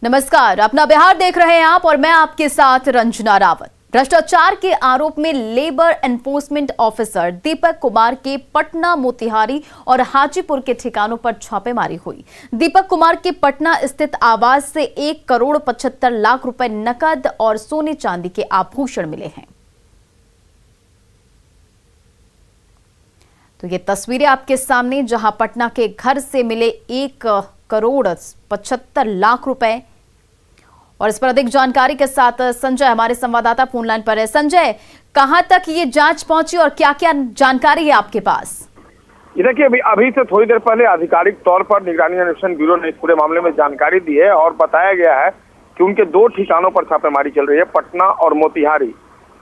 नमस्कार, अपना बिहार देख रहे हैं आप और मैं आपके साथ रंजना रावत। भ्रष्टाचार के आरोप में labour enforcement officer Deepak Kumar के पटना, मोतिहारी और हाजीपुर के ठिकानों पर छापेमारी हुई। दीपक कुमार के पटना स्थित आवास से 1,75,00,000 रुपए नकद और सोने चांदी के आभूषण मिले हैं। तो ये तस्वीरें आपके सामने, जहां पटना के घर से मिले 1,75,00,000 रुपए। और इस पर अधिक जानकारी के साथ संजय हमारे संवाददाता फोन लाइन पर है। संजय, कहां तक ये जांच पहुंची और क्या क्या जानकारी है आपके पास? देखिए, अभी से थोड़ी देर पहले आधिकारिक तौर पर निगरानी अन्वेषण ब्यूरो ने इस पूरे मामले में जानकारी दी है और बताया गया है कि उनके 2 ठिकानों पर छापेमारी चल रही है, पटना और मोतिहारी।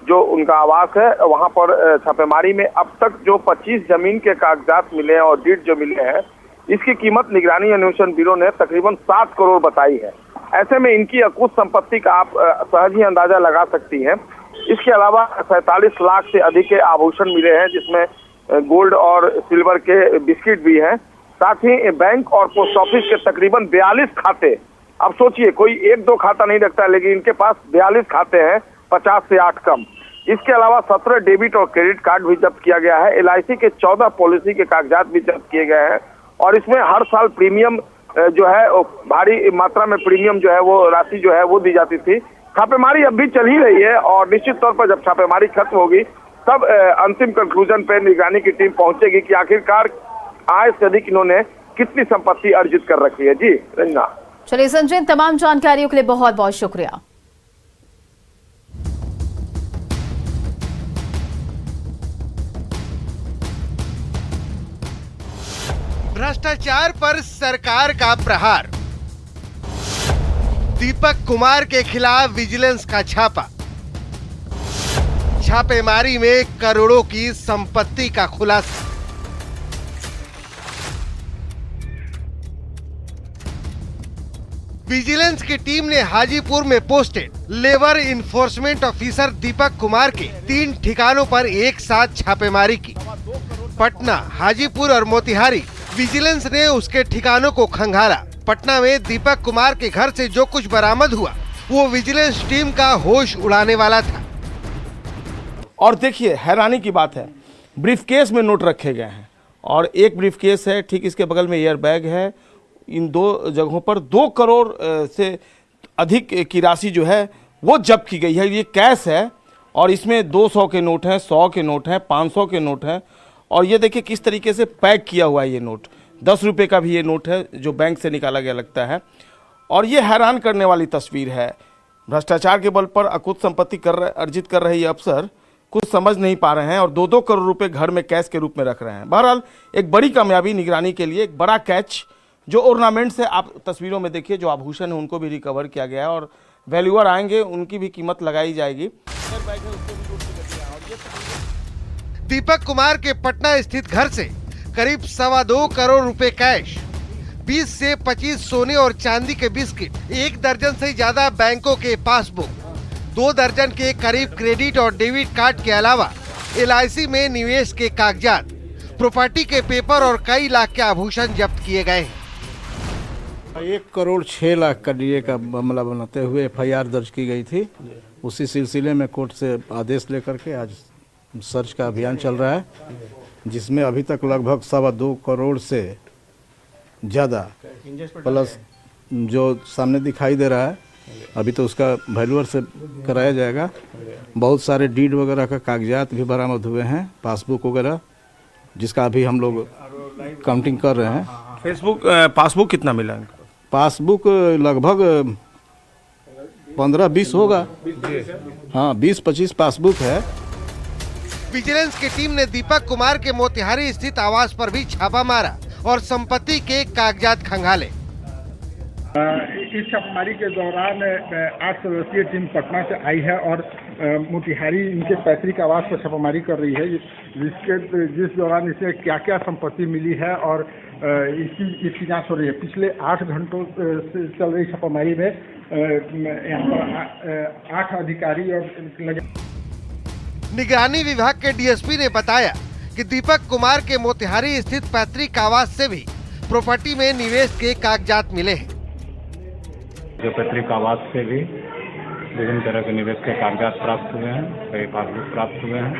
जो उनका आवास है वहां पर छापेमारी में अब तक जो 25 जमीन के कागजात मिले हैं और डीड जो मिले हैं, इसकी कीमत निगरानी अन्वेषण ब्यूरो ने तकरीबन 7 करोड़ बताई है। ऐसे में इनकी अकुत संपत्ति का आप सहज ही अंदाजा लगा सकती हैं। इसके अलावा 47 लाख से अधिक के आभूषण मिले हैं, जिसमें गोल्ड और सिल्वर के बिस्किट भी हैं। साथ ही बैंक और पोस्ट ऑफिस के तकरीबन 42 खाते। अब सोचिए, कोई 1-2 खाता नहीं रखता, लेकिन इनके पास 42 खाते हैं, 50 से 8 कम। इसके अलावा 17 डेबिट और क्रेडिट कार्ड भी जब्त किया गया है। LIC के 14 पॉलिसी के कागजात भी जब्त किए गए हैं और इसमें हर साल प्रीमियम जो है भारी मात्रा में प्रीमियम जो है वो राशि जो है वो दी जाती थी। छापेमारी अब भी चल ही रही है और निश्चित तौर पर जब छापेमारी खत्म होगी तब अंतिम कंक्लूजन पे निगरानी की टीम पहुंचेगी कि आखिरकार आय से अधिक इन्होंने कितनी संपत्ति अर्जित कर रखी है। जी रंजना। चलिए संजय, तमाम जानकारियों के लिए बहुत बहुत शुक्रिया। भ्रष्टाचार पर सरकार का प्रहार। दीपक कुमार के खिलाफ विजिलेंस का छापा। छापेमारी में करोड़ों की संपत्ति का खुलासा। विजिलेंस की टीम ने हाजीपुर में posted labour enforcement officer Deepak Kumar के 3 ठिकानों पर एक साथ छापेमारी की। पटना, हाजीपुर और मोतिहारी विजिलेंस ने उसके ठिकानों को खंगाला। पटना में दीपक कुमार के घर से जो कुछ बरामद हुआ वो विजिलेंस टीम का होश उड़ाने वाला था। और देखिए, हैरानी की बात है, ब्रीफकेस में नोट रखे गए हैं और एक ब्रीफकेस है, ठीक इसके बगल में एयर बैग है। इन 2 जगहों पर 2 करोड़ से अधिक की राशि जो है वो जब्त की गई है। ये कैश है और इसमें 200 के नोट हैं, 100 के नोट हैं, 500 के नोट हैं। और ये देखिए किस तरीके से पैक किया हुआ है ये नोट। 10 रुपये का भी ये नोट है जो बैंक से निकाला गया लगता है। और ये हैरान करने वाली तस्वीर है। भ्रष्टाचार के बल पर अकुत संपत्ति अर्जित कर रहे ये अफसर कुछ समझ नहीं पा रहे हैं और 2-2 करोड़ रुपए घर में कैश के रूप में रख रहे हैं। बहरहाल एक बड़ी कामयाबी निगरानी के लिए, एक बड़ा कैच। जो ऑर्नामेंट्स है आप तस्वीरों में देखिए, जो आभूषण है उनको भी रिकवर किया गया है और वैल्यूअर आएंगे, उनकी भी कीमत लगाई जाएगी। दीपक कुमार के पटना स्थित घर से करीब 2.25 करोड़ रुपए कैश, 20 से 25 सोने और चांदी के बिस्किट, 1 दर्जन से ज्यादा बैंकों के पासबुक, 2 दर्जन के करीब क्रेडिट और डेबिट कार्ड के अलावा LIC में निवेश के कागजात, प्रॉपर्टी के पेपर और कई लाख के आभूषण जब्त किए गए हैं। 1,06,00,000 का DA का मामला बनाते हुए FIR दर्ज की गई थी। उसी सिलसिले में कोर्ट से आदेश लेकर के आज सर्च का अभियान चल रहा है, जिसमें अभी तक लगभग 2.25 करोड़ से ज़्यादा प्लस जो सामने दिखाई दे रहा है, अभी तो उसका वैल्यूअर से कराया जाएगा। बहुत सारे डीड वगैरह का कागजात भी बरामद हुए हैं, पासबुक वगैरह, जिसका अभी हम लोग काउंटिंग कर रहे हैं। पासबुक कितना मिला? पासबुक लगभग 15-20 होगा। हाँ, 20-25 पासबुक है। विजिलेंस की टीम ने दीपक कुमार के मोतिहारी स्थित आवास पर भी छापा मारा और संपत्ति के कागजात खंगाले। इस छापेमारी के दौरान 8 सदस्यीय टीम पटना से आई है और मोतिहारी इनके पैतृक आवास पर छापेमारी कर रही है, जिस दौरान इसे क्या क्या संपत्ति मिली है और इसकी जांच हो रही है। पिछले 8 घंटों से चल रही छापेमारी में यहाँ पर 8 अधिकारी और लगे। निगरानी विभाग के DSP ने बताया कि दीपक कुमार के मोतिहारी स्थित पैतृक आवास से भी प्रॉपर्टी में निवेश के कागजात मिले हैं। जो पैतृक आवास से भी विभिन्न तरह के निवेश के कागजात प्राप्त हुए हैं, कई पासबुक प्राप्त हुए हैं,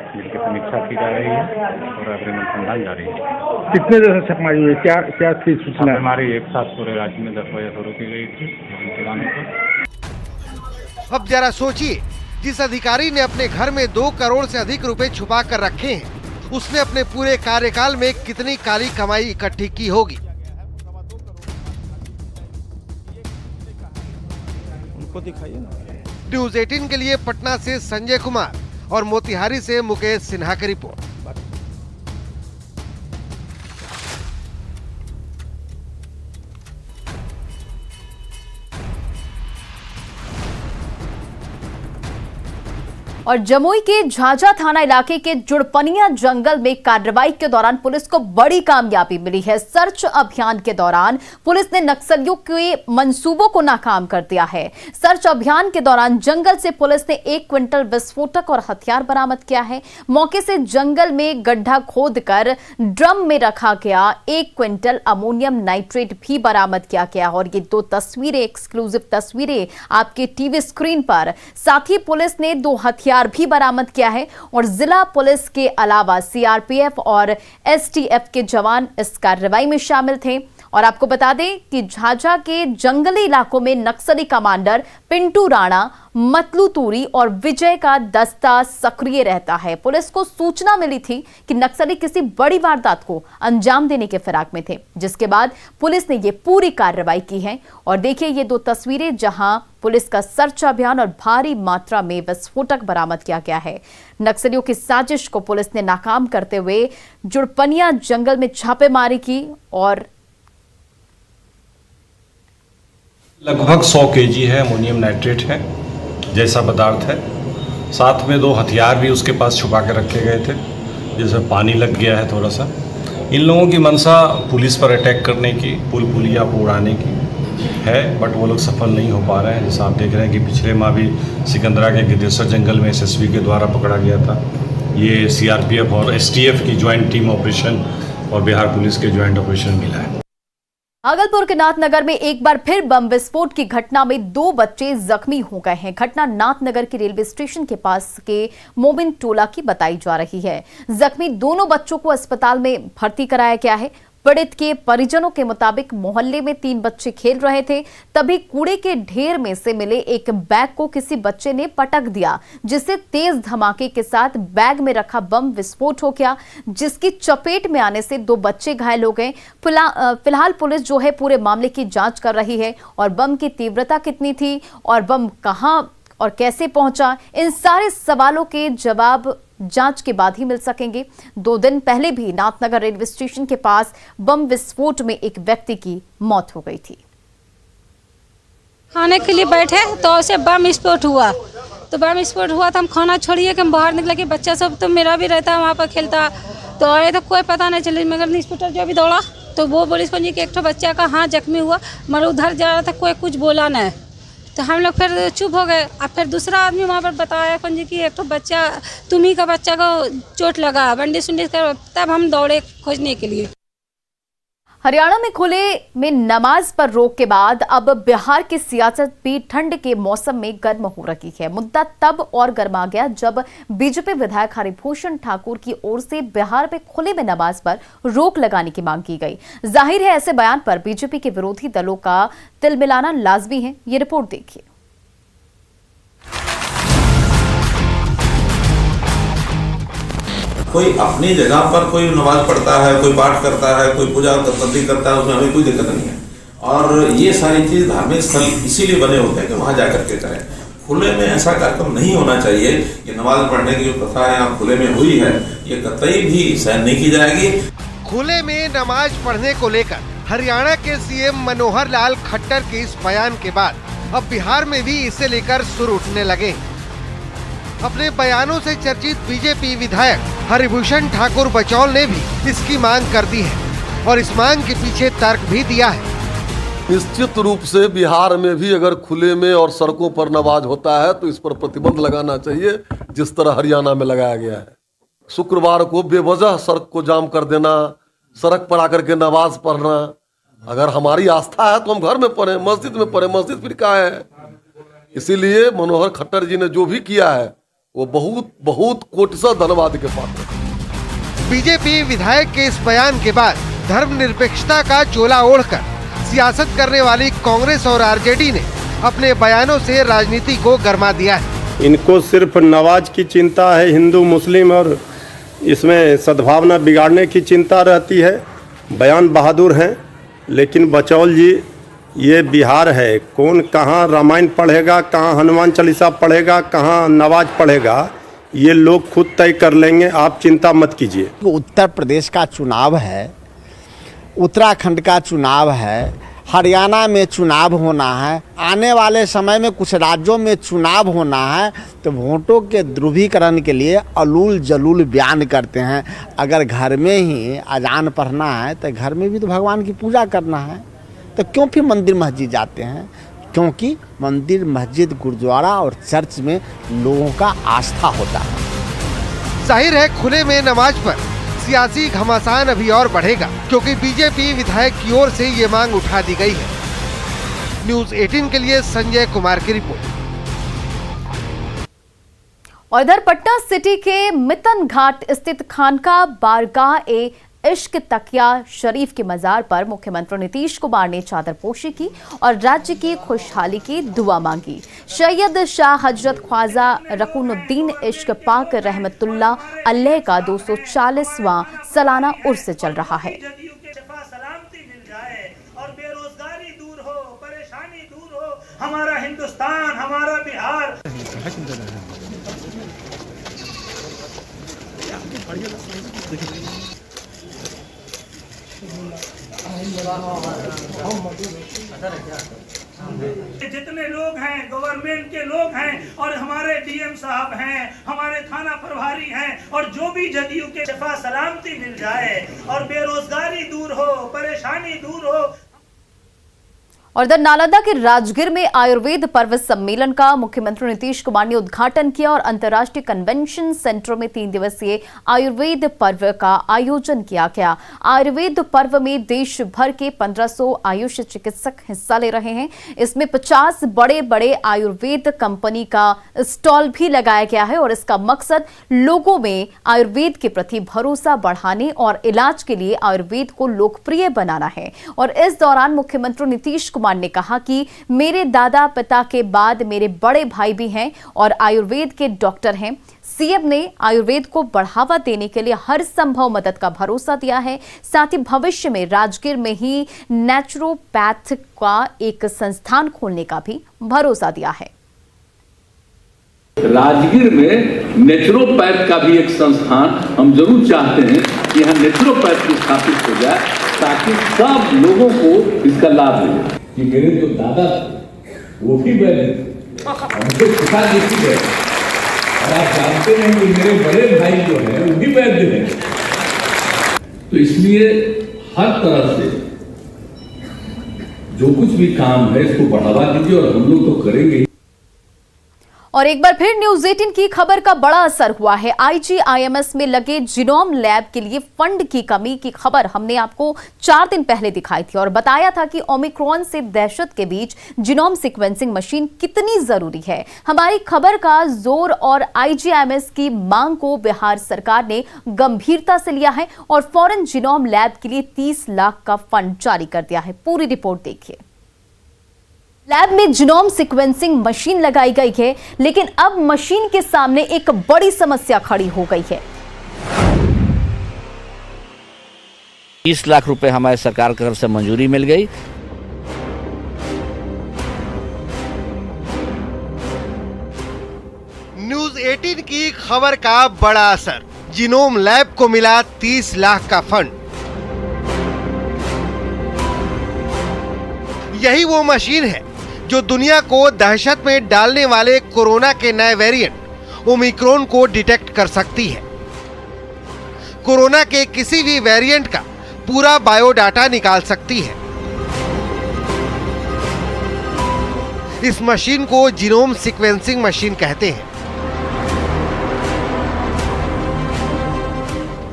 जिनकी समीक्षा की जा रही है और अग्रिम अनुसंधान जारी है। कितने जगह छापेमारी हुई, क्या इसकी सूचना है? हमारी एक साथ पूरे राज्य में 10 बजे शुरू की गई थी ठिकानों पर। अब जरा सोचिए, जिस अधिकारी ने अपने घर में 2 करोड़ से अधिक रुपए छुपा कर रखे हैं, उसने अपने पूरे कार्यकाल में कितनी काली कमाई इकट्ठी की होगी। उनको दिखाइए ना। न्यूज 18 के लिए पटना से संजय कुमार और मोतिहारी से मुकेश सिन्हा की रिपोर्ट। और जमुई के झाझा थाना इलाके के जुड़पनिया जंगल में कार्रवाई के दौरान पुलिस को बड़ी कामयाबी मिली है। सर्च अभियान के दौरान पुलिस ने नक्सलियों के मंसूबों को नाकाम कर दिया है। सर्च अभियान के दौरान जंगल से पुलिस ने 1 क्विंटल विस्फोटक और हथियार बरामद किया है। मौके से जंगल में गड्ढा खोदकर ड्रम में रखा गया 1 क्विंटल अमोनियम नाइट्रेट भी बरामद किया गया। और ये 2 तस्वीरें, एक्सक्लूसिव तस्वीरें आपके टीवी स्क्रीन पर। साथ ही पुलिस ने 2 हथियार भी बरामद किया है और जिला पुलिस के अलावा सीआरपीएफ और एसटीएफ के जवान इस कार्रवाई में शामिल थे। और आपको बता दें कि झाझा के जंगली इलाकों में नक्सली कमांडर पिंटू राणा, मतलू तूरी और विजय का दस्ता सक्रिय रहता है। पुलिस को सूचना मिली थी कि नक्सली किसी बड़ी वारदात को अंजाम देने के फिराक में थे, जिसके बाद पुलिस ने ये पूरी कार्रवाई की है। और देखिए ये 2 तस्वीरें जहां पुलिस का सर्च अभियान और भारी मात्रा में विस्फोटक बरामद किया गया है। नक्सलियों की साजिश को पुलिस ने नाकाम करते हुए जुड़पनिया जंगल में छापेमारी की और लगभग 100 केजी है अमोनियम नाइट्रेट है जैसा पदार्थ है। साथ में 2 हथियार भी उसके पास छुपा के रखे गए थे, जिसमें पानी लग गया है थोड़ा सा। इन लोगों की मंशा पुलिस पर अटैक करने की, पुलिया को उड़ाने की है, बट वो लोग सफल नहीं हो पा रहे हैं। जैसा आप देख रहे हैं कि पिछले माह भी सिकंदरा के गिद्धेसर जंगल में एसएसबी के द्वारा पकड़ा गया था। ये सीआरपीएफ और एसटीएफ की ज्वाइंट टीम ऑपरेशन और बिहार पुलिस के ज्वाइंट ऑपरेशन मिला है। भागलपुर के नाथनगर में एक बार फिर बम विस्फोट की घटना में 2 बच्चे जख्मी हो गए हैं। घटना नाथनगर के रेलवे स्टेशन के पास के मोमिन टोला की बताई जा रही है। जख्मी दोनों बच्चों को अस्पताल में भर्ती कराया गया है। पीड़ित के परिजनों के मुताबिक मोहल्ले में 3 बच्चे खेल रहे थे, तभी कूड़े के ढेर में से मिले एक बैग को किसी बच्चे ने पटक दिया, जिससे तेज धमाके के साथ बैग में रखा बम विस्फोट हो गया, जिसकी चपेट में आने से 2 बच्चे घायल हो गए। फिलहाल पुलिस जो है पूरे मामले की जांच कर रही है और बम की तीव्रता कितनी थी और बम कहां और कैसे पहुंचा, इन सारे सवालों के जवाब जांच के बाद ही मिल सकेंगे। 2 दिन पहले भी नाथनगर रेलवे स्टेशन के पास बम विस्फोट में एक व्यक्ति की मौत हो गई थी। खाने के लिए बैठे तो उसे बम विस्फोट हुआ, तो बम विस्फोट हुआ तो हम खाना छोड़िए कि हम बाहर निकले कि बच्चा सब तो मेरा भी रहता है वहाँ पर खेलता, तो आए तो कोई पता नहीं चले। मगर इंस्पेक्टर जो भी दौड़ा तो वो पुलिस पंजी कि एक तो बच्चा का हाथ जख्मी हुआ, मगर उधर जा रहा था, कोई कुछ बोला नहीं, तो हम लोग फिर चुप हो गए। अब फिर दूसरा आदमी वहाँ पर बताया पंजी कि एक तो बच्चा, तुम्ही का बच्चा को चोट लगा, बंडिश उंडिश कर, तब हम दौड़े खोजने के लिए। हरियाणा में खुले में नमाज पर रोक के बाद अब बिहार की सियासत भी ठंड के मौसम में गर्म हो रही है। मुद्दा तब और गर्मा गया जब बीजेपी विधायक हरिभूषण ठाकुर की ओर से बिहार में खुले में नमाज पर रोक लगाने की मांग की गई। जाहिर है ऐसे बयान पर बीजेपी के विरोधी दलों का तिलमिलाना लाजमी है। ये रिपोर्ट देखिए। कोई अपनी जगह पर कोई नमाज पढ़ता है, कोई पाठ करता है, कोई पूजा तंत्री करता है, उसमें हमें कोई दिक्कत नहीं है। और ये सारी चीज धार्मिक स्थल इसीलिए बने होते हैं कि वहां जाकर के करें। खुले में ऐसा कार्यक्रम नहीं होना चाहिए। ये नमाज पढ़ने की जो प्रथा यहाँ खुले में हुई है, ये कतई भी सहन नहीं की जाएगी। खुले में नमाज पढ़ने को लेकर हरियाणा के सीएम मनोहर लाल खट्टर के इस बयान के बाद अब बिहार में भी इसे लेकर सुर उठने लगे। अपने बयानों से चर्चित बीजेपी विधायक हरिभूषण ठाकुर बचौल ने भी इसकी मांग कर दी है और इस मांग के पीछे तर्क भी दिया है। निश्चित रूप से बिहार में भी अगर खुले में और सड़कों पर नमाज होता है तो इस पर प्रतिबंध लगाना चाहिए, जिस तरह हरियाणा में लगाया गया है। शुक्रवार को बेवजह सड़क को जाम कर देना, सड़क पर आकर के नमाज पढ़ना, अगर हमारी आस्था है तो हम घर में पढ़े, मस्जिद में पढ़े, मस्जिद फिर कहाँ है। इसीलिए मनोहर खट्टर जी ने जो भी किया है वो बहुत बहुत कोटिशः धन्यवाद के पात्र है। बीजेपी विधायक के इस बयान के बाद धर्मनिरपेक्षता का चोला ओढ़कर सियासत करने वाली कांग्रेस और आरजेडी ने अपने बयानों से राजनीति को गरमा दिया है। इनको सिर्फ नवाज की चिंता है, हिंदू मुस्लिम और इसमें सद्भावना बिगाड़ने की चिंता रहती है। बयान बहादुर हैं, लेकिन बचौल जी ये बिहार है, कौन कहाँ रामायण पढ़ेगा, कहाँ हनुमान चालीसा पढ़ेगा, कहाँ नवाज पढ़ेगा, ये लोग खुद तय कर लेंगे, आप चिंता मत कीजिए। उत्तर प्रदेश का चुनाव है, उत्तराखंड का चुनाव है, हरियाणा में चुनाव होना है, आने वाले समय में कुछ राज्यों में चुनाव होना है, तो वोटों के ध्रुवीकरण के लिए अलूल जलूल बयान करते हैं। अगर घर में ही अजान पढ़ना है तो घर में भी तो भगवान की पूजा करना है, तो क्यों फिर मंदिर मस्जिद जाते हैं? क्योंकि मंदिर मस्जिद गुरुद्वारा और चर्च में लोगों का आस्था होता है। जाहिर है खुले में नमाज पर सियासी घमासान अभी और बढ़ेगा, क्योंकि बीजेपी विधायक की ओर से ये मांग उठा दी गई है। न्यूज़ 18 के लिए संजय कुमार की रिपोर्ट। और इधर पटना सिटी के मितन घाट स्थित खानका बारगाह ए इश्क तकिया शरीफ के मजार पर मुख्यमंत्री नीतीश कुमार ने चादरपोशी की और राज्य की खुशहाली की दुआ मांगी। सैयद शाह हजरत ख्वाजा रकुनुद्दीन इश्क पाक रहमतुल्लाह अलैह का 240वां सालाना उर्स चल रहा है। और बेरोजगारी दूर हो, परेशानी दूर हो, हमारा हिंदुस्तान, हमारा बिहार। जितने लोग हैं गवर्नमेंट के लोग हैं और हमारे डीएम साहब हैं, हमारे थाना प्रभारी हैं, और जो भी जदयू के शफा सलामती मिल जाए और बेरोजगारी दूर हो, परेशानी दूर हो। और इधर नालंदा के राजगीर में आयुर्वेद पर्व सम्मेलन का मुख्यमंत्री नीतीश कुमार ने उद्घाटन किया और अंतर्राष्ट्रीय कन्वेंशन सेंटर में 3 दिवसीय आयुर्वेद पर्व का आयोजन किया गया। आयुर्वेद पर्व में देश भर के 1500 आयुष चिकित्सक हिस्सा ले रहे हैं। इसमें 50 बड़े बड़े आयुर्वेद कंपनी का स्टॉल भी लगाया गया है और इसका मकसद लोगों में आयुर्वेद के प्रति भरोसा बढ़ाने और इलाज के लिए आयुर्वेद को लोकप्रिय बनाना है। और इस दौरान मुख्यमंत्री नीतीश कुमार ने कहा कि मेरे दादा पिता के बाद मेरे बड़े भाई भी हैं और आयुर्वेद के डॉक्टर हैं। सीएम ने आयुर्वेद को बढ़ावा देने के लिए हर संभव मदद का भरोसा दिया है। साथ ही भविष्य में राजगीर में ही नेचुरोपैथ का एक संस्थान खोलने का भी भरोसा दिया है। राजगीर में नेचुरोपैथ का भी एक संस्थान हम जरूर चाहते हैं कि यहाँ नेचुरोपैथ स्थापित हो जाए ताकि सब लोगों को इसका लाभ मिले। कि मेरे जो दादा वो भी वैद्य थे, उनके पिता जी भी वैद्य, और आप जानते हैं कि मेरे बड़े भाई जो है वो भी वैद्य हैं। तो इसलिए हर तरह से जो कुछ भी काम है इसको बढ़ावा दीजिए और हम लोग तो करेंगे। और एक बार फिर न्यूज 18 की खबर का बड़ा असर हुआ है। आईजीआईएमएस में लगे जीनोम लैब के लिए फंड की कमी की खबर हमने आपको 4 दिन पहले दिखाई थी और बताया था कि ओमिक्रॉन से दहशत के बीच जीनोम सीक्वेंसिंग मशीन कितनी जरूरी है। हमारी खबर का जोर और आईजीआईएमएस की मांग को बिहार सरकार ने गंभीरता से लिया है और फौरन जीनोम लैब के लिए 30 लाख का फंड जारी कर दिया है। पूरी रिपोर्ट देखिए। लैब में जीनोम सीक्वेंसिंग मशीन लगाई गई है, लेकिन अब मशीन के सामने एक बड़ी समस्या खड़ी हो गई है। 30 लाख रुपए हमारे सरकार की तरफ से मंजूरी मिल गई। न्यूज़ 18 की खबर का बड़ा असर। जीनोम लैब को मिला 30 लाख का फंड। यही वो मशीन है जो दुनिया को दहशत में डालने वाले कोरोना के नए वेरिएंट ओमिक्रॉन को डिटेक्ट कर सकती है। कोरोना के किसी भी वेरिएंट का पूरा बायोडाटा निकाल सकती है। इस मशीन को जीनोम सीक्वेंसिंग मशीन कहते हैं।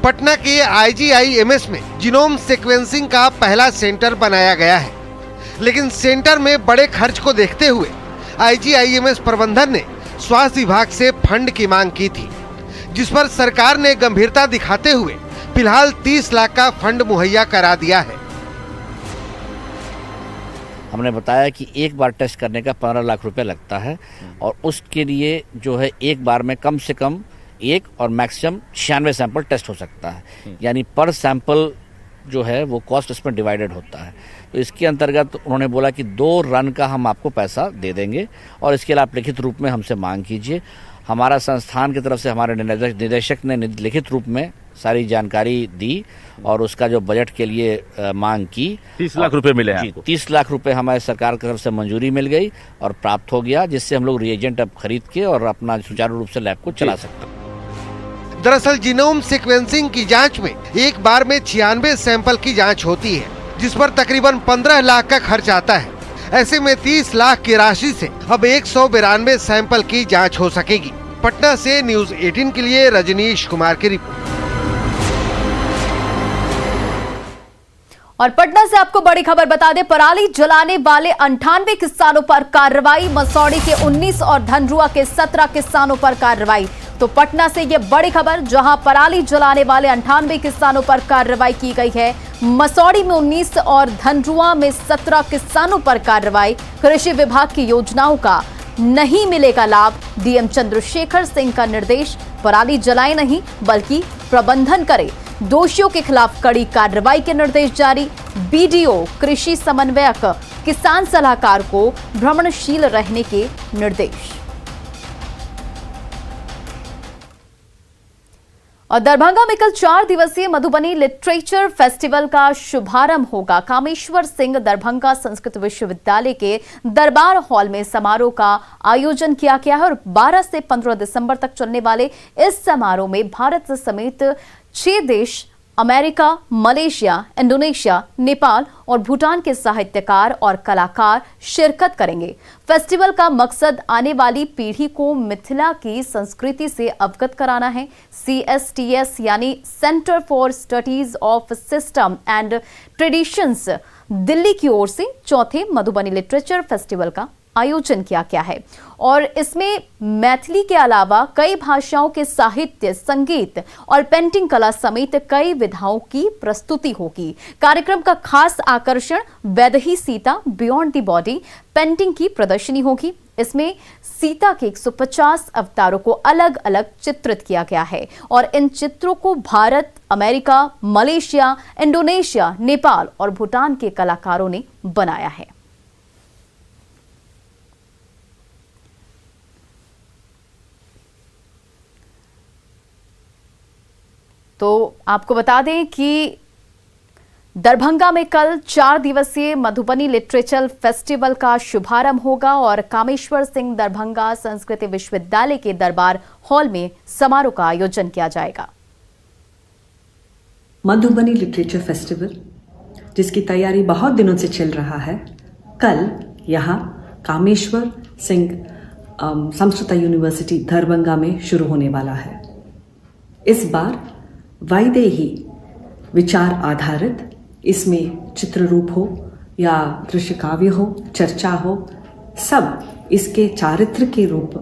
पटना के IGIMS में जीनोम सीक्वेंसिंग का पहला सेंटर बनाया गया है, लेकिन सेंटर में बड़े खर्च को देखते हुए IGIMS प्रबंधन ने स्वास्थ्य विभाग से फंड की मांग की थी, जिस पर सरकार ने गंभीरता दिखाते हुए फिलहाल 30 लाख का फंड मुहैया करा दिया है। हमने बताया कि एक बार टेस्ट करने का 15 लाख रुपए लगता है और उसके लिए जो है एक बार में कम से कम 1 और मैक्सिमम 96 सैंपल टेस्ट हो सकता है, यानी पर सैंपल जो है वो कॉस्ट इसमें डिवाइडेड होता है। तो इसके अंतर्गत उन्होंने बोला कि 2 रन का हम आपको पैसा दे देंगे और इसके लिए आप लिखित रूप में हमसे मांग कीजिए। हमारा संस्थान की तरफ से हमारे निदेशक ने लिखित रूप में सारी जानकारी दी और उसका जो बजट के लिए मांग की 30 लाख रुपए मिले हैं। 30 लाख रुपए हमारे सरकार की तरफ से मंजूरी मिल गई और प्राप्त हो गया, जिससे हम लोग रिएजेंट अब खरीद के और अपना सुचारू रूप से लैब को चला सकते हैं। दरअसल जीनोम सीक्वेंसिंग की जांच में एक बार में 96 सैंपल की जांच होती है, जिस पर तकरीबन 15 लाख का खर्च आता है। ऐसे में 30 लाख की राशि से अब 192 सैंपल की जांच हो सकेगी। पटना से न्यूज़ 18 के लिए रजनीश कुमार की रिपोर्ट। और पटना से आपको बड़ी खबर बता दें, पराली जलाने वाले 98 किसानों पर कार्रवाई। मसौड़ी के 19 और धनरुआ के 17 किसानों पर कार्रवाई। तो पटना से ये बड़ी खबर, जहां पराली जलाने वाले 98 किसानों पर कार्रवाई की गई है। मसौड़ी में 19 और धनरुआ में 17 किसानों पर कार्रवाई। कृषि विभाग की योजनाओं का नहीं मिलेगा लाभ। डीएम चंद्रशेखर सिंह का निर्देश, पराली जलाए नहीं बल्कि प्रबंधन करे। दोषियों के खिलाफ कड़ी कार्रवाई के निर्देश जारी। बीडीओ, कृषि समन्वयक, किसान सलाहकार को भ्रमणशील रहने के निर्देश। और दरभंगा में कल 4 दिवसीय मधुबनी लिटरेचर फेस्टिवल का शुभारंभ होगा। कामेश्वर सिंह दरभंगा संस्कृत विश्वविद्यालय के दरबार हॉल में समारोह का आयोजन किया गया है और 12 से 15 दिसंबर तक चलने वाले इस समारोह में भारत समेत 6 देश, अमेरिका, मलेशिया, इंडोनेशिया, नेपाल और भूटान के साहित्यकार और कलाकार शिरकत करेंगे। फेस्टिवल का मकसद आने वाली पीढ़ी को मिथिला की संस्कृति से अवगत कराना है। CSTS यानी centre for studies of system and traditions Delhi की ओर से 4थे मधुबनी लिटरेचर फेस्टिवल का आयोजन किया गया है और इसमें मैथिली के अलावा कई भाषाओं के साहित्य, संगीत और पेंटिंग कला समेत कई विधाओं की प्रस्तुति होगी। कार्यक्रम का खास आकर्षण Vaidehi Sita beyond the body painting की प्रदर्शनी होगी। इसमें सीता के 150 अवतारों को अलग अलग चित्रित किया गया है और इन चित्रों को Bharat, America, Malaysia, Indonesia, Nepal और भूटान के कलाकारों ने बनाया है। तो आपको बता दें कि दरभंगा में कल 4 दिवसीय मधुबनी लिटरेचर फेस्टिवल का शुभारंभ होगा और कामेश्वर सिंह दरभंगा संस्कृत विश्वविद्यालय के दरबार हॉल में समारोह का आयोजन किया जाएगा। मधुबनी लिटरेचर फेस्टिवल, जिसकी तैयारी बहुत दिनों से चल रहा है, कल यहाँ कामेश्वर सिंह संस्कृत यूनिवर्सिटी दरभंगा में शुरू होने वाला है। इस बार वैदेही विचार आधारित इसमें चित्र रूप हो या दृश्य काव्य हो, चर्चा हो, सब इसके चारित्र के रूप,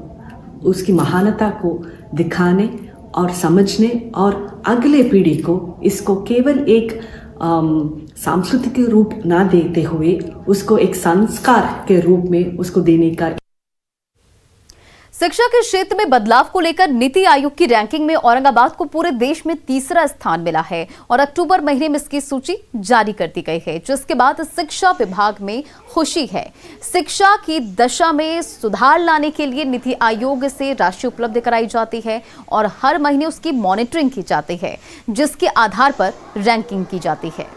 उसकी महानता को दिखाने और समझने और अगले पीढ़ी को इसको केवल एक सांस्कृतिक रूप ना देते हुए उसको एक संस्कार के रूप में उसको देने का। शिक्षा के क्षेत्र में बदलाव को लेकर नीति आयोग की रैंकिंग में औरंगाबाद को पूरे देश में 3रा स्थान मिला है और अक्टूबर महीने में इसकी सूची जारी कर दी गई है, जिसके बाद शिक्षा विभाग में खुशी है। शिक्षा की दशा में सुधार लाने के लिए नीति आयोग से राशि उपलब्ध कराई जाती है और हर महीने उसकी मॉनिटरिंग की जाती है, जिसके आधार पर रैंकिंग की जाती है।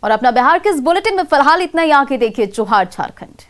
और अपना बिहार के इस बुलेटिन में फिलहाल इतना ही। आगे देखिए जोहार झारखंड।